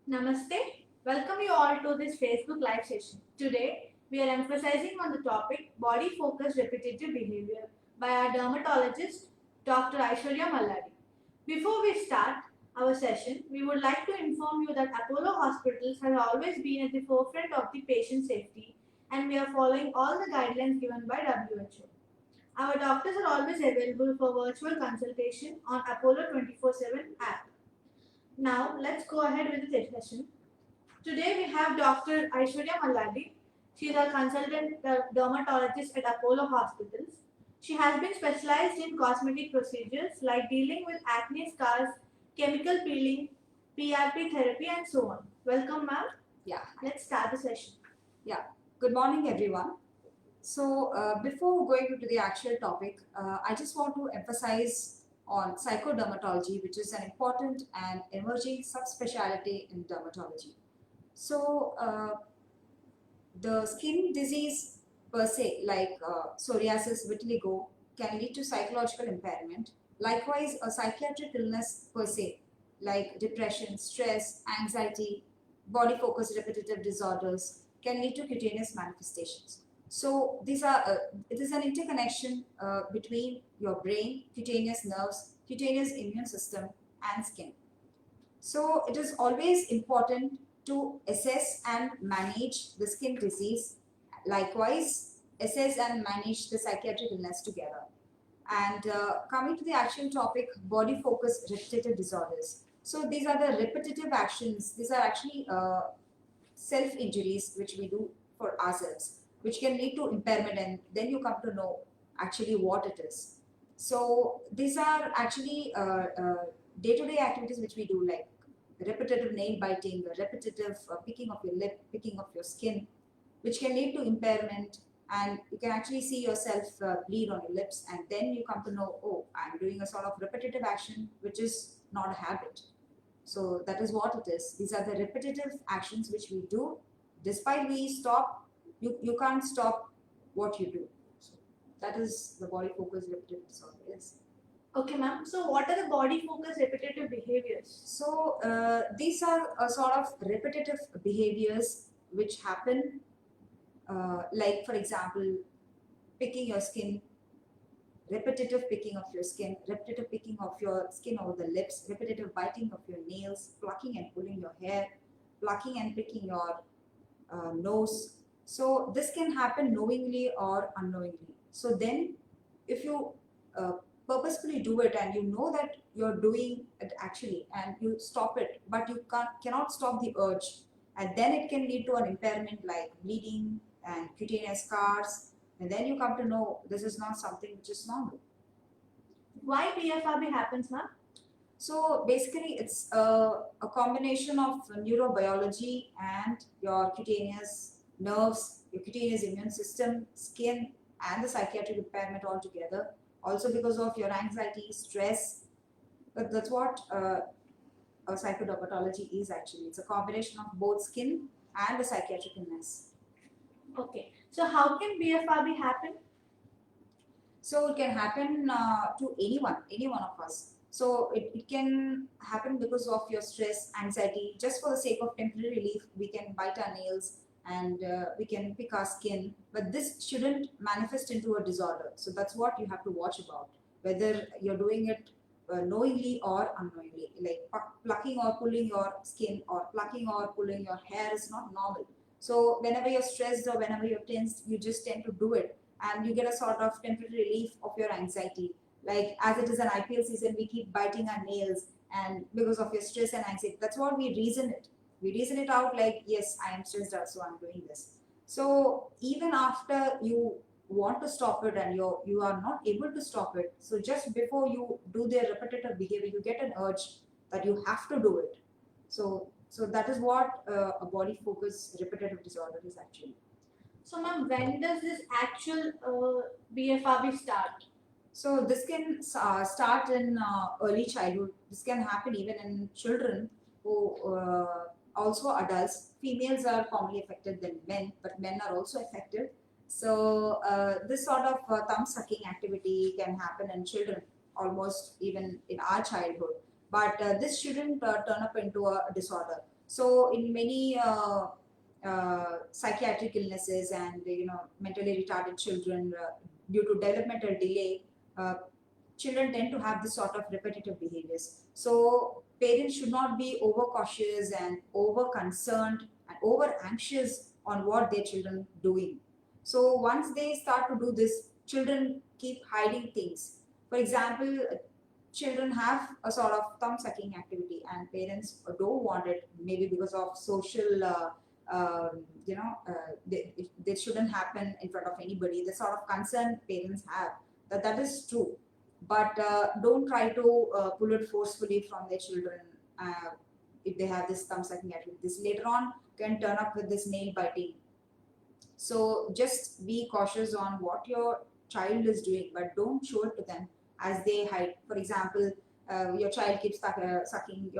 Namaste. Welcome you all to this Facebook live session. Today, we are emphasizing on the topic body focused repetitive behavior by our dermatologist, Dr. Aishwarya Malladi. Before we start our session, we would like to inform you that Apollo Hospitals has always been at the forefront of the patient safety and we are following all the guidelines given by WHO. Our doctors are always available for virtual consultation on Apollo 24/7 app. Now, let's go ahead with the session. Today we have Dr. Aishwarya Malladi. She is a consultant dermatologist at Apollo Hospitals. She has been specialized in cosmetic procedures like dealing with acne scars, chemical peeling, PRP therapy, and so on. Welcome, ma'am. Yeah. Let's start the session. Yeah. Good morning, everyone. So, before going into the actual topic, I just want to emphasize on psychodermatology, which is an important and emerging subspecialty in dermatology. So, the skin disease per se, like psoriasis, vitiligo, can lead to psychological impairment. Likewise, a psychiatric illness per se, like depression, stress, anxiety, body focused repetitive disorders, can lead to cutaneous manifestations. So these are it is an interconnection between your brain, cutaneous nerves, cutaneous immune system, and skin. So it is always important to assess and manage the skin disease. Likewise, assess and manage the psychiatric illness together. And coming to the actual topic, body focused repetitive disorders. So these are the repetitive actions. These are actually self injuries which we do for ourselves, which can lead to impairment, and then you come to know actually what it is. So these are actually day-to-day activities which we do, like repetitive nail biting, repetitive picking of your lip, picking of your skin, which can lead to impairment, and you can actually see yourself bleed on your lips, and then you come to know, oh, I'm doing a sort of repetitive action which is not a habit. So that is what it is. These are the repetitive actions which we do. Despite we stop, you can't stop what you do. So that is the body focused repetitive disorder. Yes. Okay, ma'am. So, what are the body focused repetitive behaviors? So these are a sort of repetitive behaviors which happen, like for example, picking your skin, repetitive picking of your skin, repetitive picking of your skin over the lips, repetitive biting of your nails, plucking and pulling your hair, plucking and picking your nose. So this can happen knowingly or unknowingly. So then, if you uh, purposefully do it and you know that you're doing it actually, and you stop it, but you cannot stop the urge, and then it can lead to an impairment like bleeding and cutaneous scars, and then you come to know this is not something which is normal. Why BFRB happens, ma'am? So basically, it's a combination of neurobiology and your cutaneous nerves, your cutaneous immune system, skin, and the psychiatric impairment all together. Also because of your anxiety, stress. But that's what a psychodermatology is actually. It's a combination of both skin and the psychiatric illness. Okay. So, how can BFRB happen? So it can happen to any one of us. So it can happen because of your stress, anxiety. Just for the sake of temporary relief, we can bite our nails and we can pick our skin. But this shouldn't manifest into a disorder. So that's what you have to watch about. Whether you're doing it knowingly or unknowingly. Like plucking or pulling your skin or plucking or pulling your hair is not normal. So whenever you're stressed or whenever you're tensed, you just tend to do it and you get a sort of temporary relief of your anxiety. Like as it is an IPL season, we keep biting our nails and because of your stress and anxiety. That's what we reason it. We reason it out like, yes, I am stressed out, so I'm doing this. So even after you want to stop it and you are not able to stop it, so just before you do the repetitive behavior, you get an urge that you have to do it. So that is what a body focused repetitive disorder is actually. So, ma'am, when does this actual BFRB start? So this can start in early childhood. This can happen even in children who also adults. Females are commonly affected than men, but men are also affected. So this sort of thumb sucking activity can happen in children almost even in our childhood. But this shouldn't turn up into a disorder. So in many psychiatric illnesses and mentally retarded children, due to developmental delay, uh, children tend to have this sort of repetitive behaviors. So parents should not be overcautious and over concerned and over anxious on what their children doing. So once they start to do this, children keep hiding things. For example, children have a sort of thumb sucking activity and parents don't want it, maybe because of social they shouldn't happen in front of anybody. The sort of concern parents have, that is true, but don't try to pull it forcefully from their children. If they have this thumb sucking activity, this later on can turn up with this nail biting. So just be cautious on what your child is doing, but don't show it to them as they hide. For example, your child keeps sucking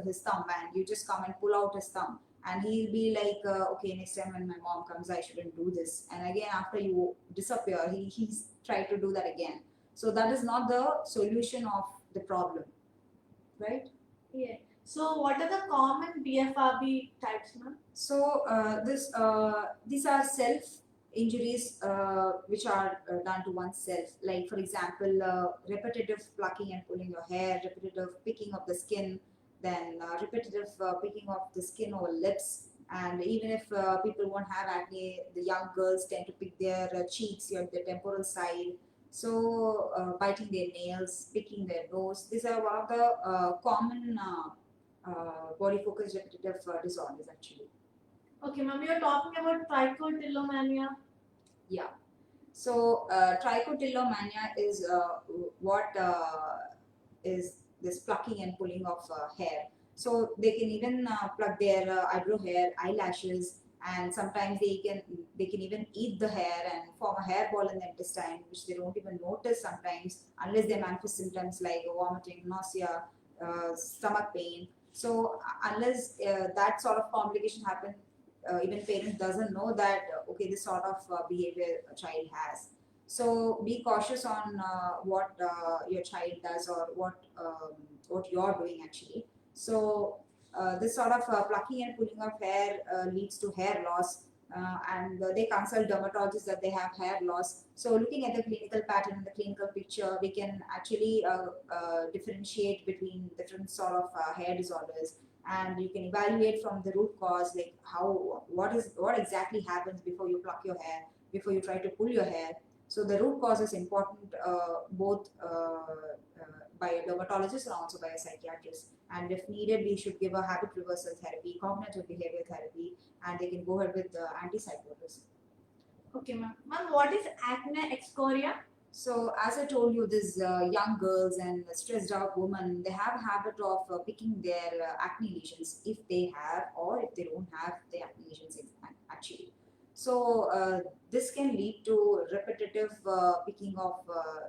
his thumb, and you just come and pull out his thumb, and he'll be like, "Okay, next time when my mom comes, I shouldn't do this." And again, after you disappear, he's tried to do that again. So that is not the solution of the problem, right? Yeah. So what are the common BFRB types, ma'am? So these are self injuries which are done to oneself. Like for example, repetitive plucking and pulling your hair, repetitive picking of the skin, then repetitive picking of the skin or lips. And even if people won't have acne, the young girls tend to pick their cheeks, the temporal side. So biting their nails, picking their nose. These are one of the common body focus repetitive disorders actually. Okay, ma'am, you're talking about trichotillomania. Yeah. So trichotillomania is what is this plucking and pulling of hair. So they can even pluck their eyebrow hair, eyelashes, and sometimes they can even eat the hair and form a hairball in the intestine, which they don't even notice sometimes unless they manifest symptoms like vomiting, nausea, stomach pain. So unless that sort of complication happens, even parents doesn't know that okay, this sort of behavior a child has. So be cautious on what your child does or what you're doing actually. So this sort of plucking and pulling of hair leads to hair loss, and they consult dermatologists that they have hair loss. So looking at the clinical pattern and the clinical picture, we can actually differentiate between different sort of hair disorders, and you can evaluate from the root cause, like what exactly happens before you pluck your hair, before you try to pull your hair. So the root cause is important, both by a dermatologist and also by a psychiatrist. And if needed, we should give a habit reversal therapy, cognitive behavior therapy, and they can go ahead with antipsychotics. Okay, ma'am. Ma'am, what is acne excoriae? So as I told you, these young girls and stressed out women, they have a habit of picking their acne lesions if they have or if they don't have the acne lesions actually. So this can lead to repetitive picking of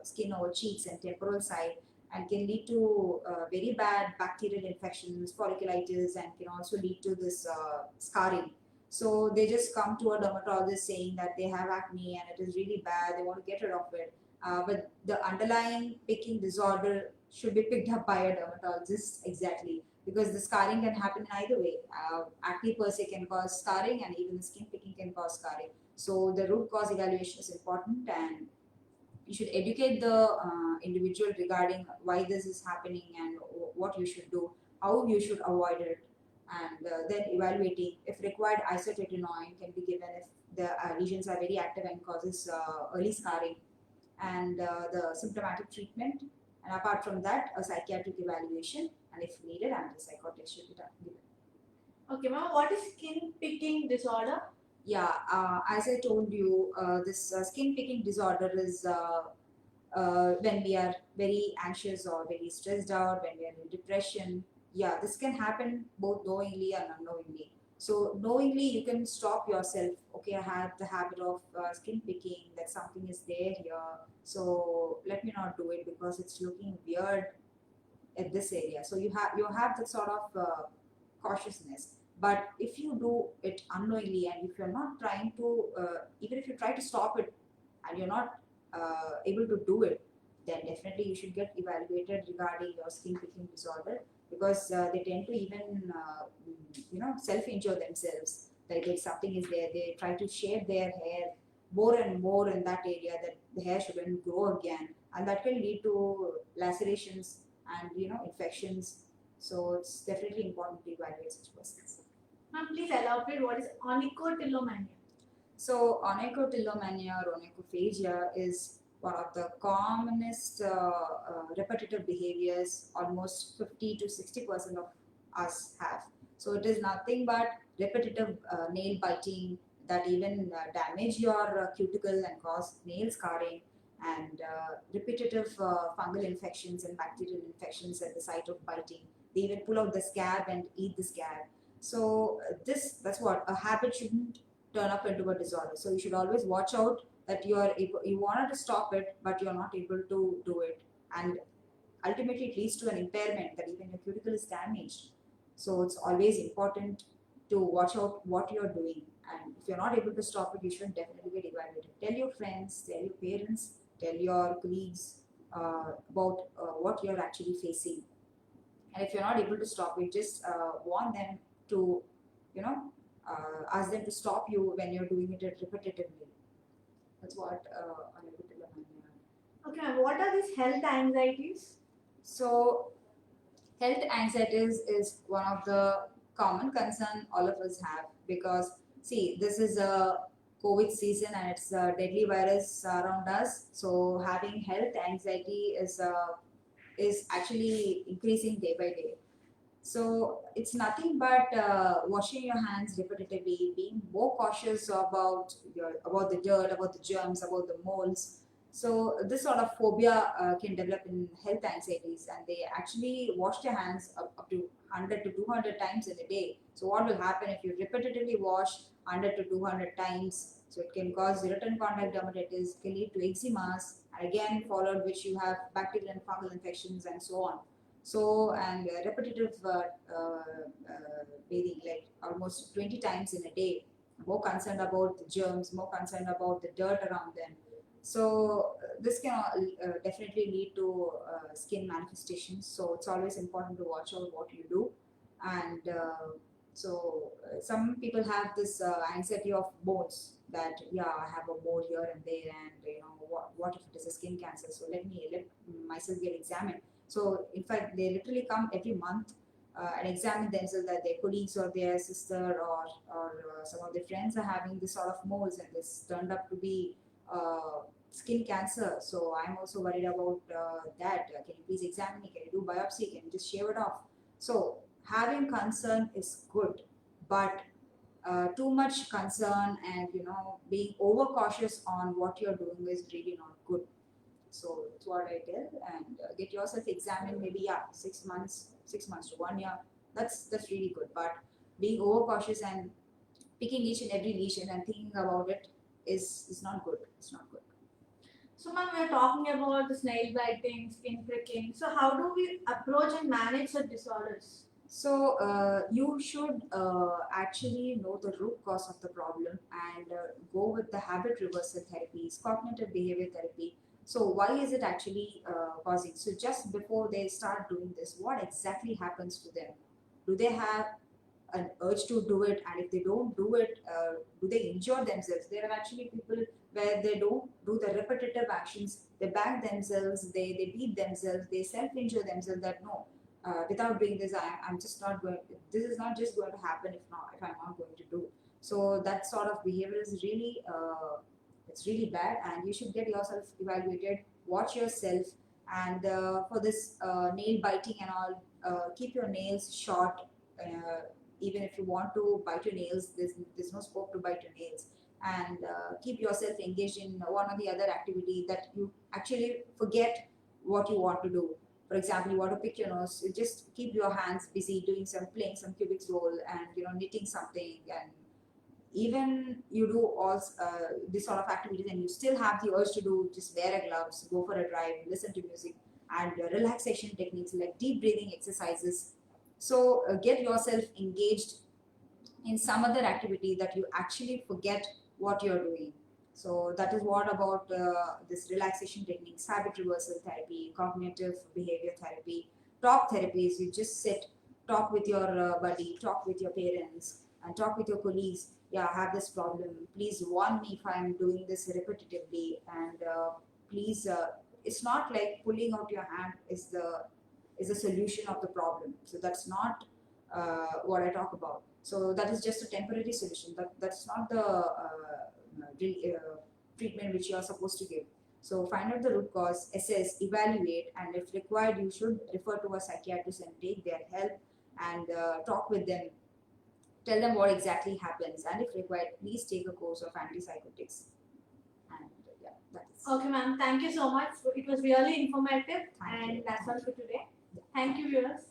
skin over cheeks and temporal side, and can lead to very bad bacterial infections, folliculitis, and can also lead to this scarring. So they just come to a dermatologist saying that they have acne and it is really bad, they want to get rid of it, but the underlying picking disorder should be picked up by a dermatologist exactly, because the scarring can happen in either way. Acne per se can cause scarring, and even skin picking can cause scarring. So the root cause evaluation is important, and you should educate the individual regarding why this is happening and what you should do, how you should avoid it, and then evaluating. If required, isotretinoin can be given if the lesions are very active and causes early scarring, and the symptomatic treatment. And apart from that, a psychiatric evaluation, and if needed, antipsychotics should be given. Okay, ma'am, what is skin picking disorder? Yeah, as I told you, this skin picking disorder is when we are very anxious or very stressed out, when we are in depression. Yeah, this can happen both knowingly and unknowingly. So knowingly, you can stop yourself. Okay, I have the habit of skin picking. That something is there here. So let me not do it because it's looking weird at this area. So you have that sort of cautiousness. But if you do it unknowingly, and if you're not trying to, even if you try to stop it, and you're not able to do it, then definitely you should get evaluated regarding your skin picking disorder, because they tend to even self-injure themselves. Like if something is there, they try to shave their hair more and more in that area that the hair shouldn't grow again, and that can lead to lacerations and infections. So it's definitely important to evaluate such persons. Ma'am, please elaborate what is onychotillomania. So onychotillomania or onychophagia is one of the commonest repetitive behaviors almost 50 to 60% of us have. So it is nothing but repetitive nail biting that even damage your cuticle and cause nail scarring, and repetitive fungal infections and bacterial infections at the site of biting. They even pull out the scab and eat the scab. So that's what a habit shouldn't turn up into a disorder. So you should always watch out that you wanted to stop it, but you're not able to do it, and ultimately it leads to an impairment that even your cuticle is damaged. So it's always important to watch out what you're doing, and if you're not able to stop it, you should definitely get evaluated. Tell your friends, tell your parents, tell your colleagues about what you're actually facing, and if you're not able to stop it, just warn them to you know ask them to stop you when you're doing it repetitively. That's what onychotillomania. Okay, ma'am, what are these health anxieties? So health anxieties is one of the common concern all of us have, because see, this is a COVID season and it's a deadly virus around us. So having health anxiety is actually increasing day by day. So it's nothing but washing your hands repetitively, being more cautious about the dirt, about the germs, about the molds. So this sort of phobia can develop in health anxieties, and they actually wash their hands up to 100 to 200 times in a day. So what will happen if you repetitively wash 100 to 200 times? So it can cause irritant contact dermatitis, can lead to eczemas, and again followed which you have bacterial and fungal infections and so on. So, and repetitive bathing, like almost 20 times in a day, more concerned about the germs, more concerned about the dirt around them. So, this can definitely lead to skin manifestations. So, it's always important to watch out what you do. And some people have this anxiety of bones, that, yeah, I have a mole here and there, and what if it is a skin cancer? So, let myself get examined. So in fact, they literally come every month and examine themselves, that their colleagues or their sister or some of their friends are having this sort of moles, and this turned up to be skin cancer. So I'm also worried about that. Can you please examine me? Can you do biopsy? Can you just shave it off? So having concern is good, but too much concern and being overcautious on what you're doing is really not good. So that's what I tell, and get yourself examined. Maybe, yeah, 6 months, 6 months to 1 year. That's really good. But being overcautious and picking each and every lesion and thinking about it is not good. It's not good. So, ma'am, we are talking about the snail biting, skin pricking. So, how do we approach and manage such disorders? So you should actually know the root cause of the problem and go with the habit reversal therapies, cognitive behavior therapy. So why is it actually causing? So just before they start doing this, what exactly happens to them? Do they have an urge to do it? And if they don't do it, do they injure themselves? There are actually people where they don't do the repetitive actions. They bang themselves, they beat themselves, they self-injure themselves, that no, without doing this, I'm just not going. This is not just going to happen if I'm not going to do. So that sort of behavior is really it's really bad, and you should get yourself evaluated. Watch yourself, and for this nail biting and all, keep your nails short. Even if you want to bite your nails, there's no scope to bite your nails. And keep yourself engaged in one or the other activity that you actually forget what you want to do. For example, you want to pick your nose, you just keep your hands busy doing playing some cubics roll, and knitting something. And even you do all this sort of activities, and you still have the urge to do, just wear a gloves, go for a drive, listen to music, and relaxation techniques like deep breathing exercises. So get yourself engaged in some other activity that you actually forget what you're doing. So that is what about this relaxation techniques, habit reversal therapy, cognitive behavior therapy. talk therapy is you just sit, talk with your buddy, talk with your parents, and talk with your colleagues. Yeah, I have this problem. Please warn me if I'm doing this repetitively, and please. It's not like pulling out your hand is the solution of the problem. So that's not what I talk about. So that is just a temporary solution. That's not the treatment which you are supposed to give. So find out the root cause, assess, evaluate, and if required, you should refer to a psychiatrist and take their help and talk with them. Tell them what exactly happens, and if required, please take a course of antipsychotics. And yeah, that is. Okay, ma'am. Thank you so much. It was really informative, Thank and you. that's all for today. Thank you, viewers.